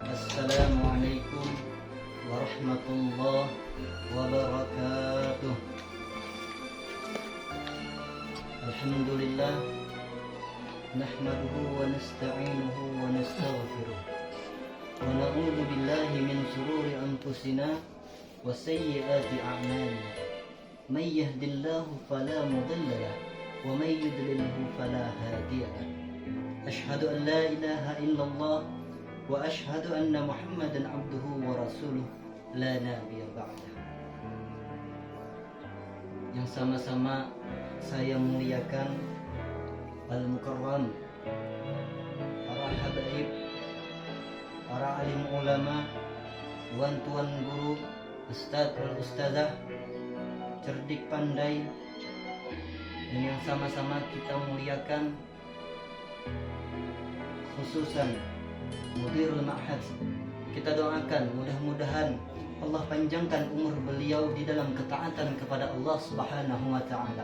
Assalamualaikum warahmatullahi wabarakatuh. Alhamdulillah, nahmaduhu wa nasta'inuhu wa nastaghfiruh, wa na'udzu billahi min shururi anfusina wa sayyiati a'malina. May yahdihillahu fala mudilla lahu wa may yudlilhu fala hadiya lahu. Asyhadu an la ilaha illallah wa ashhadu anna Muhammadan abduhu wa rasuluh la nabiyya ba'dah. Yang sama-sama saya muliakan al-mukarram, para habaib, para alim ulama, tuan-tuan guru, ustaz wal ustazah, cerdik pandai, dan yang sama-sama kita muliakan khususan Mudirul Ma'had. Kita doakan mudah-mudahan Allah panjangkan umur beliau di dalam ketaatan kepada Allah Subhanahu wa ta'ala.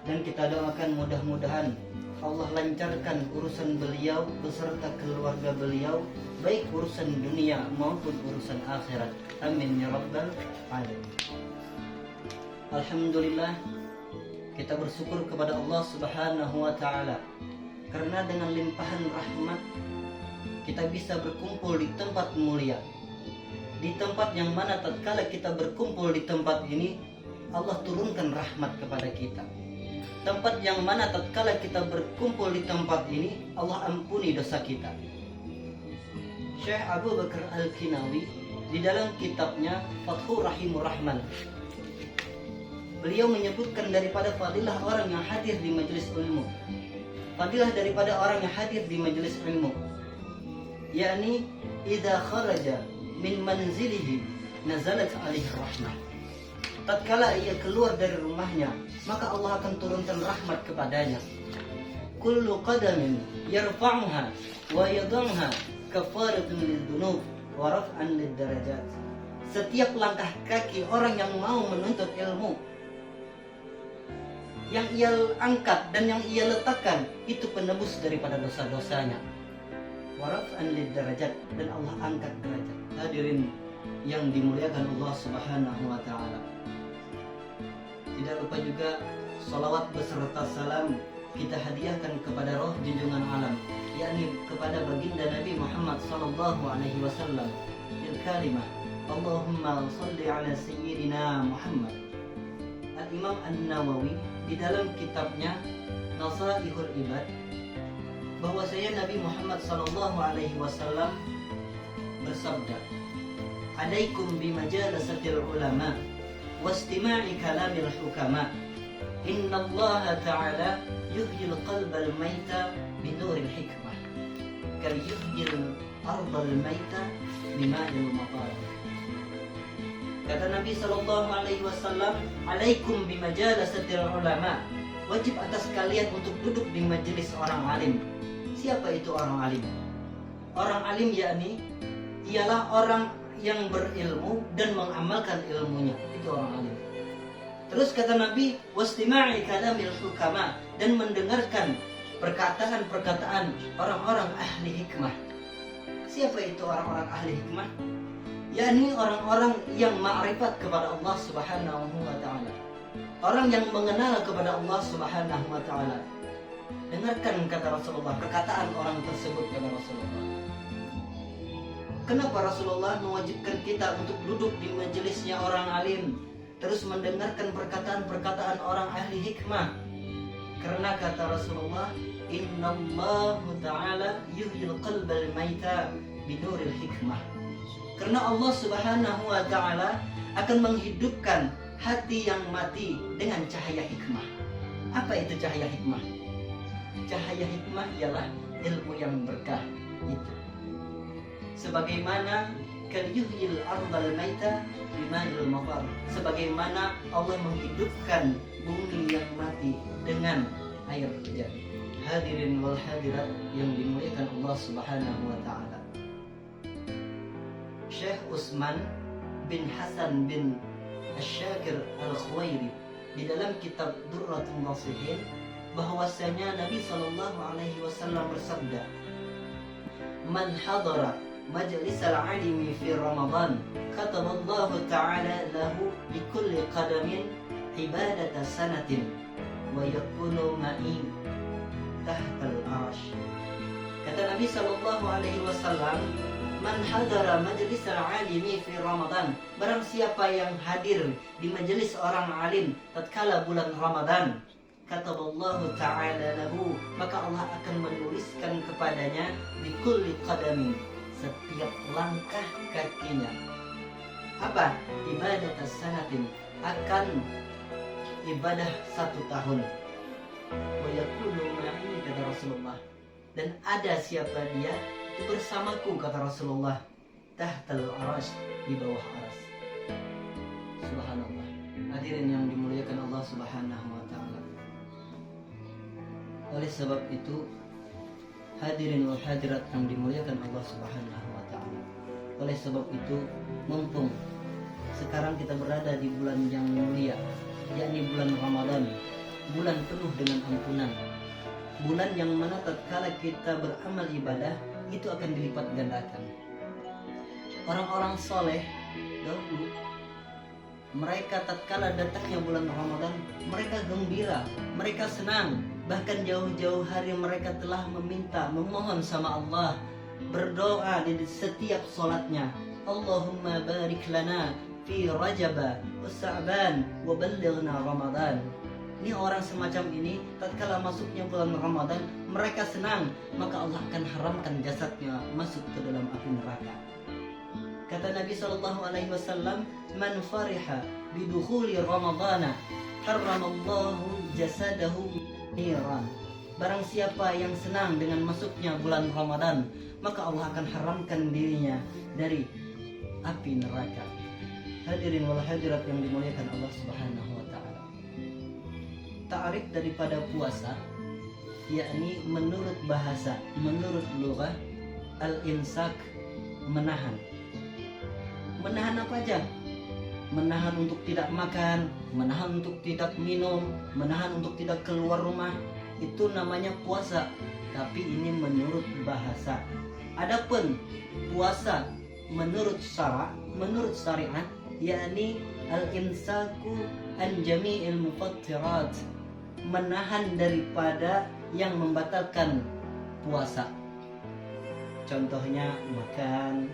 Dan kita doakan mudah-mudahan Allah lancarkan urusan beliau beserta keluarga beliau, baik urusan dunia maupun urusan akhirat. Amin ya rabbal alamin. Alhamdulillah, kita bersyukur kepada Allah Subhanahu wa ta'ala karena dengan limpahan rahmat kita bisa berkumpul di tempat mulia, di tempat yang mana tatkala kita berkumpul di tempat ini Allah turunkan rahmat kepada kita, tempat yang mana tatkala kita berkumpul di tempat ini Allah ampuni dosa kita. Syekh Abu Bakar Al-Kinawi di dalam kitabnya Fathur Rahimur Rahman, beliau menyebutkan daripada fadilah orang yang hadir di majelis ilmu, fadilah daripada orang yang hadir di majelis ilmu, yakni idza kharaja min manzilihi nazalat alaihi rahmah. Tatkala ia keluar dari rumahnya, maka Allah akan turunkan rahmat kepadanya. Kullu qadamin yarfa'uha wa yadhamha kafaratun lidunub wa raf'an lidarajat. Setiap langkah kaki orang yang mau menuntut ilmu, yang ia angkat dan yang ia letakkan itu penebus daripada dosa-dosanya. Waraf'an lidarajat, dan Allah angkat derajat. Hadirin yang dimuliakan Allah Subhanahu wa ta'ala, tidak lupa juga salawat beserta salam kita hadiahkan kepada roh junjungan alam, yakni kepada baginda Nabi Muhammad sallallahu alaihi wasallam, bil kalimah Allahumma shalli ala sayyidina Muhammad. Al-Imam An-Nawawi di dalam kitabnya Nasaihul Ibad bahwasanya Nabi Muhammad sallallahu alaihi wasallam bersabda, "Alaikum bimajalasatil ulama wastima'i kalamil hukama. Innallaha ta'ala yuhyil qalbal maita binuril hikmah kal yuhyil ardal maita bima'il matar." Kata Nabi sallallahu alaihi wasallam, "Alaikum bimajalasatil ulama." Wajib atas kalian untuk duduk di majelis orang alim. Siapa itu orang alim? Orang alim yakni ialah orang yang berilmu dan mengamalkan ilmunya. Itu orang alim. Terus kata Nabi, "Wastima'i kalamil hukama," dan mendengarkan perkataan-perkataan orang-orang ahli hikmah. Siapa itu orang-orang ahli hikmah? Yakni orang-orang yang ma'rifat kepada Allah Subhanahu wa ta'ala, orang yang mengenal kepada Allah Subhanahu wa ta'ala. Dengarkan kata Rasulullah, perkataan orang tersebut kata Rasulullah. Kenapa Rasulullah mewajibkan kita untuk duduk di majelisnya orang alim, terus mendengarkan perkataan-perkataan orang ahli hikmah? Karena kata Rasulullah, "Innallahu ta'ala yuhyil qalbal maita binuril hikmah." Karena Allah Subhanahu wa ta'ala akan menghidupkan hati yang mati dengan cahaya hikmah. Apa itu cahaya hikmah? Cahaya hikmah ialah ilmu yang berkah itu. Sebagaimana kal yuhyil ardal maita bima'il matar, sebagaimana Allah menghidupkan bumi yang mati dengan air hujan. Hadirin wal hadirat yang dimuliakan Allah Subhanahu wa ta'ala, Syekh Utsman bin Hasan bin Asy-Syakir Al-Khuwairi di dalam kitab Durratun Nasihin bahwasanya Nabi sallallahu alaihi wasallam bersabda, "Man hadara majlisal alimi fi Ramadan kataballahu ta'ala lahu bikulli qadamin ibadata sanatin wa yakunu ma'i tahtal arsh. Kata Nabi sallallahu alaihi wasallam, man hadara majlisal alimi fi Ramadan, barang siapa yang hadir di majelis orang alim tatkala bulan Ramadan, kataballahu ta'ala lahu, maka Allah akan menuliskan kepadanya bikulli qadamin, setiap langkah kakinya, apa? Ibadah sanatin, akan ibadah 1 tahun. Wa yakunu ma'i, kata Rasulullah, dan ada siapa dia, itu bersamaku, kata Rasulullah, tahtal arasy, di bawah aras. Subhanallah. Hadirin yang dimuliakan Allah Subhanahu wa ta'ala. Oleh sebab itu, hadirin wal hadirat yang dimuliakan Allah Subhanahu wa ta'ala, oleh sebab itu, mumpung sekarang kita berada di bulan yang mulia, yakni bulan Ramadan, bulan penuh dengan ampunan, bulan yang mana tatkala kita beramal ibadah itu akan dilipat gandakan. Orang-orang soleh dahulu, mereka tatkala datangnya bulan Ramadan, mereka gembira, mereka senang, bahkan jauh-jauh hari mereka telah meminta, memohon sama Allah, berdoa di setiap solatnya, Allahumma barik lana fi Rajab wa Sa'ban wa ballighna Ramadan. Ini orang semacam ini tatkala masuknya bulan Ramadan, mereka senang, maka Allah akan haramkan jasadnya masuk ke dalam api neraka. Kata Nabi sallallahu alaihi wasallam, man fariha bidukhuli Ramadana harramallahu jasadahu niran. Barang siapa yang senang dengan masuknya bulan Ramadan, maka Allah akan haramkan dirinya dari api neraka. Hadirin wal hadirat yang dimuliakan Allah Subhanahu wa ta'ala. Ta'rif daripada puasa, yakni menurut bahasa, menurut lughah, al-imsak, menahan. Menahan apa aja? Menahan untuk tidak makan, menahan untuk tidak minum, menahan untuk tidak keluar rumah, itu namanya puasa. Tapi ini menurut bahasa. Adapun puasa menurut syara, menurut syariat, yakni al-imsaku an jami'il mufattirat, menahan daripada yang membatalkan puasa. Contohnya makan,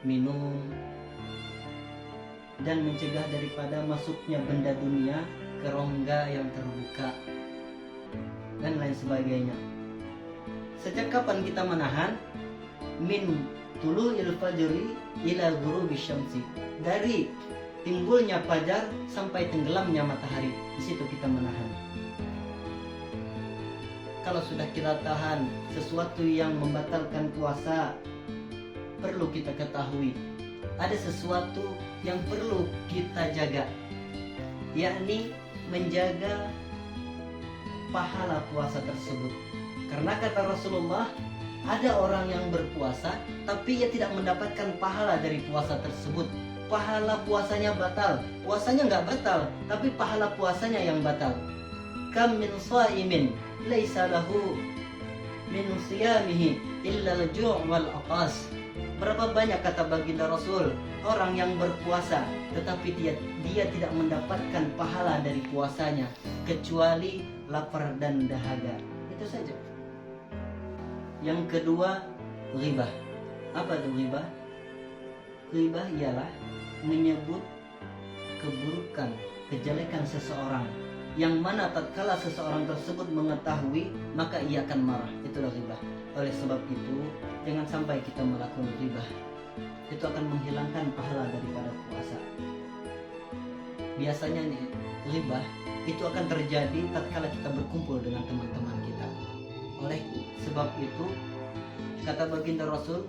minum, dan mencegah daripada masuknya benda dunia ke rongga yang terbuka, dan lain sebagainya. Sejak kapan kita menahan? Min tulu'il fajri ila ghurubi syamsi, dari timbulnya fajar sampai tenggelamnya matahari, di situ kita menahan. Kalau sudah kita tahan sesuatu yang membatalkan puasa, perlu kita ketahui ada sesuatu yang perlu kita jaga, yakni menjaga pahala puasa tersebut. Karena kata Rasulullah, ada orang yang berpuasa tapi ia tidak mendapatkan pahala dari puasa tersebut. Pahala puasanya batal, puasanya nggak batal, tapi pahala puasanya yang batal. Kam min shaimin laisa lahu min siyamihi illa al-ju' wal aqas. Berapa banyak, kata baginda Rasul, orang yang berpuasa tetapi dia tidak mendapatkan pahala dari puasanya kecuali lapar dan dahaga. Itu saja. Yang kedua, ghibah. Apa itu ghibah? Ghibah ialah menyebut keburukan, kejelekan seseorang, yang mana tatkala seseorang tersebut mengetahui, maka ia akan marah. Itulah ghibah. Oleh sebab itu, jangan sampai kita melakukan ghibah. Itu akan menghilangkan pahala daripada puasa. Biasanya nih, ghibah itu akan terjadi tatkala kita berkumpul dengan teman-teman kita. Oleh sebab itu, kata baginda Rasul,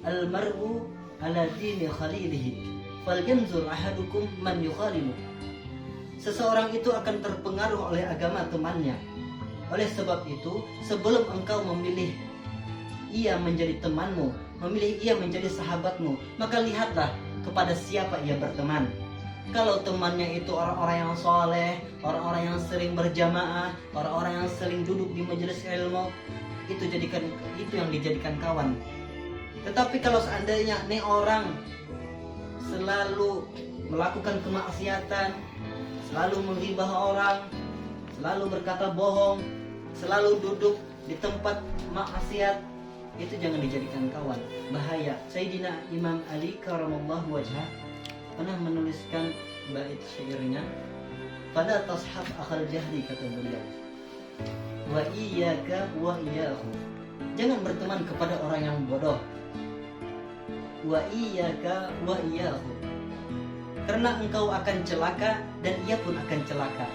al-mar'u ala dini khalilihi falyanzur ahadukum man yukhalilu. Seseorang itu akan terpengaruh oleh agama temannya. Oleh sebab itu, sebelum engkau memilih ia menjadi temanmu, memilih ia menjadi sahabatmu, maka lihatlah kepada siapa ia berteman. Kalau temannya itu orang-orang yang soleh, orang-orang yang sering berjamaah, orang-orang yang sering duduk di majelis ilmu, itu yang dijadikan kawan. Tetapi kalau seandainya nih orang selalu melakukan kemaksiatan, selalu menghibah orang, selalu berkata bohong, selalu duduk di tempat maksiat, itu jangan dijadikan kawan, bahaya. Sayyidina Imam Ali karamallahu wajhah pernah menuliskan bait syairnya, "Fala tashab akhal jahli," kata beliau, "wa iyyaka wa iyyahu." Jangan berteman kepada orang yang bodoh. Wa iyyaka wa iyyahu. Karena engkau akan celaka dan ia pun akan celaka.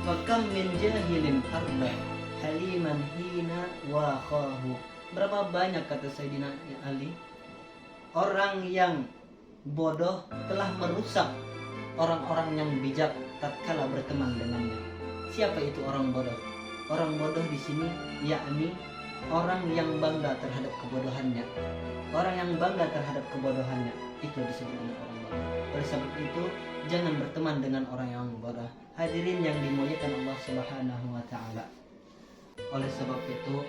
Wa kam min jahilin arba haliman hina wa khahu. Berapa banyak, kata Sayyidina Ali, orang yang bodoh telah merusak orang-orang yang bijak tatkala berteman dengannya. Siapa itu orang bodoh? Orang bodoh di sini yakni orang yang bangga terhadap kebodohannya. Orang yang bangga terhadap kebodohannya itu disebut dengan orang bodoh. Oleh sebab itu jangan berteman dengan orang yang bodoh. Hadirin yang dimuliakan Allah Subhanahu wa taala. Oleh sebab itu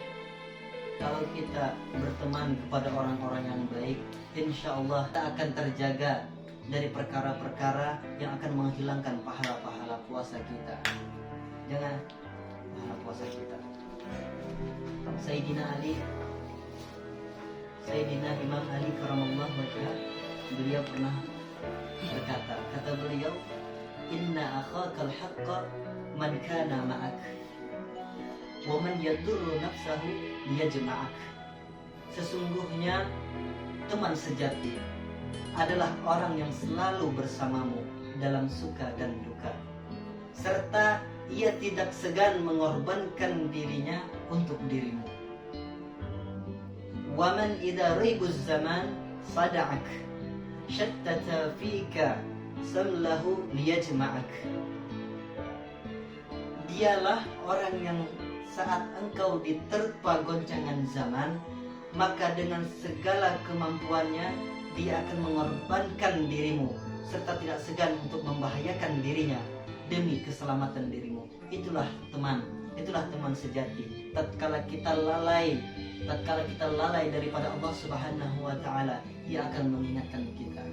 kalau kita berteman kepada orang-orang yang baik, insya Allah kita akan terjaga dari perkara-perkara yang akan menghilangkan pahala-pahala puasa kita. Jangan pahala puasa kita. Sayyidina Imam Ali karamallahu wajhah, beliau pernah berkata, kata beliau, "Inna akhakal haqqa man kana ma'ak, wa man yadurru nafsahu liyajma'ak." Sesungguhnya teman sejati adalah orang yang selalu bersamamu dalam suka dan duka, serta ia tidak segan mengorbankan dirinya untuk dirimu. Waman idza raibuz zaman sada'ak shattata fika samlahu liyajma'ak. Dialah orang yang saat engkau diterpa goncangan zaman, maka dengan segala kemampuannya dia akan mengorbankan dirimu serta tidak segan untuk membahayakan dirinya demi keselamatan dirimu. Itulah teman sejati. Tatkala kita lalai daripada Allah Subhanahu wa taala, ia akan mengingatkan kita.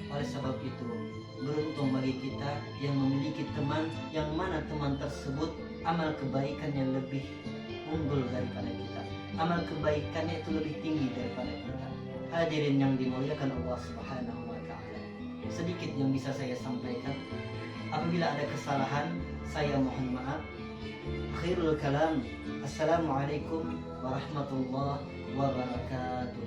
Oleh sebab itu, beruntung bagi kita yang memiliki teman yang mana teman tersebut amal kebaikannya lebih unggul daripada kita. Amal kebaikannya itu lebih tinggi daripada kita. Hadirin yang dimuliakan Allah Subhanahu wa taala. Sedikit yang bisa saya sampaikan. Apabila ada kesalahan, saya mohon maaf. Akhirul kalam. Assalamualaikum warahmatullahi wabarakatuh.